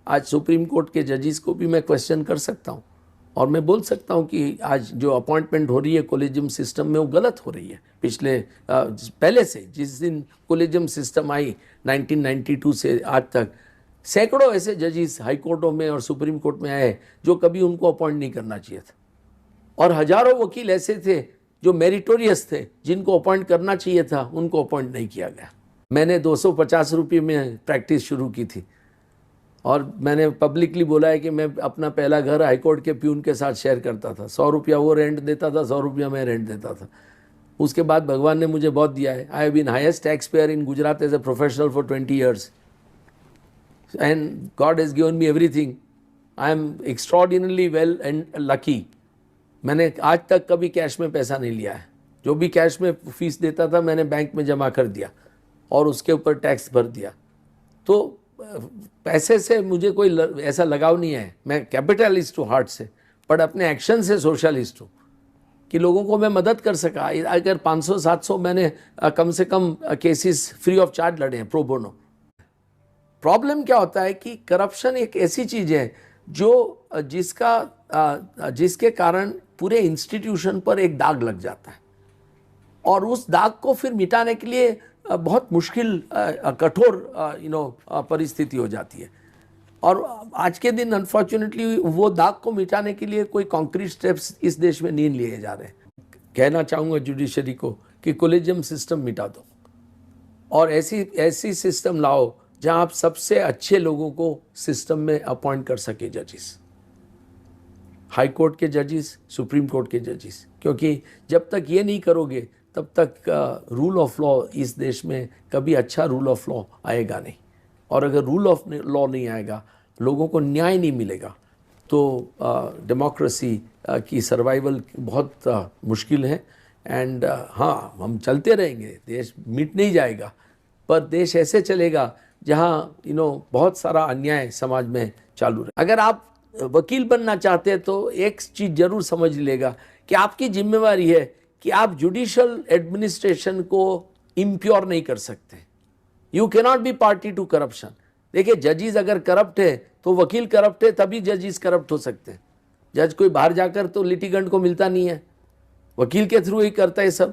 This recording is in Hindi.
आज सुप्रीम कोर्ट के जजेस को भी मैं क्वेश्चन कर सकता हूँ और मैं बोल सकता हूँ कि आज जो अपॉइंटमेंट हो रही है कोलेजियम सिस्टम में वो गलत हो रही है। पिछले पहले से जिस दिन कोलेजियम सिस्टम आई 1992 से आज तक सैकड़ों ऐसे जजेस हाई कोर्टों में और सुप्रीम कोर्ट में आए जो कभी उनको अपॉइंट नहीं करना चाहिए था, और हजारों वकील ऐसे थे जो मेरिटोरियस थे जिनको अपॉइंट करना चाहिए था, उनको अपॉइंट नहीं किया गया। मैंने 250 रुपये में प्रैक्टिस शुरू की थी और मैंने पब्लिकली बोला है कि मैं अपना पहला घर हाईकोर्ट के प्यून के साथ शेयर करता था। 100 रुपया वो रेंट देता था, 100 रुपया मैं रेंट देता था। उसके बाद भगवान ने मुझे बहुत दिया है। I have been highest tax payer in Gujarat as a professional for 20 years and God has given me everything. I am extraordinarily well and lucky. मैंने आज तक कभी कैश में पैसा नहीं लिया है। जो भी कैश में फीस देता था मैंने बैंक में जमा कर दिया और उसके ऊपर टैक्स भर दिया। तो पैसे से मुझे कोई ऐसा लगाव नहीं है। मैं कैपिटलिस्ट हूँ हार्ट से, पर अपने एक्शन से सोशलिस्ट हूँ कि लोगों को मैं मदद कर सका। अगर 500-700 मैंने कम से कम केसेस फ्री ऑफ चार्ज लड़े हैं प्रो बोनो। प्रॉब्लम क्या होता है कि करप्शन एक ऐसी चीज़ है जो जिसके कारण पूरे इंस्टीट्यूशन पर एक दाग लग जाता है और उस दाग को फिर मिटाने के लिए बहुत मुश्किल कठोर परिस्थिति हो जाती है। और आज के दिन अनफॉर्चुनेटली वो दाग को मिटाने के लिए कोई कॉन्क्रीट स्टेप्स इस देश में नहीं लिए जा रहे हैं। कहना चाहूँगा जुडिशरी को कि कोलेजियम सिस्टम मिटा दो और ऐसी सिस्टम लाओ जहाँ आप सबसे अच्छे लोगों को सिस्टम में अपॉइंट कर सके जजेस, हाई कोर्ट के जजेस, सुप्रीम कोर्ट के जजेस। क्योंकि जब तक ये नहीं करोगे तब तक रूल ऑफ लॉ इस देश में कभी अच्छा रूल ऑफ लॉ आएगा नहीं। और अगर रूल ऑफ लॉ नहीं आएगा, लोगों को न्याय नहीं मिलेगा, तो डेमोक्रेसी की सर्वाइवल बहुत मुश्किल है। एंड हाँ, हम चलते रहेंगे, देश मिट नहीं जाएगा, पर देश ऐसे चलेगा जहाँ बहुत सारा अन्याय समाज में चालू रहे। अगर आप वकील बनना चाहते हैं तो एक चीज़ जरूर समझ लेगा कि आपकी जिम्मेवारी है कि आप जुडिशियल एडमिनिस्ट्रेशन को इम्प्योर नहीं कर सकते। You can not be party to corruption. देखिए, जजेस अगर करप्ट है तो वकील करप्ट है, तभी जजेस करप्ट हो सकते हैं। जज कोई बाहर जाकर तो लिटिगेंट को मिलता नहीं है, वकील के थ्रू ही करता है सब।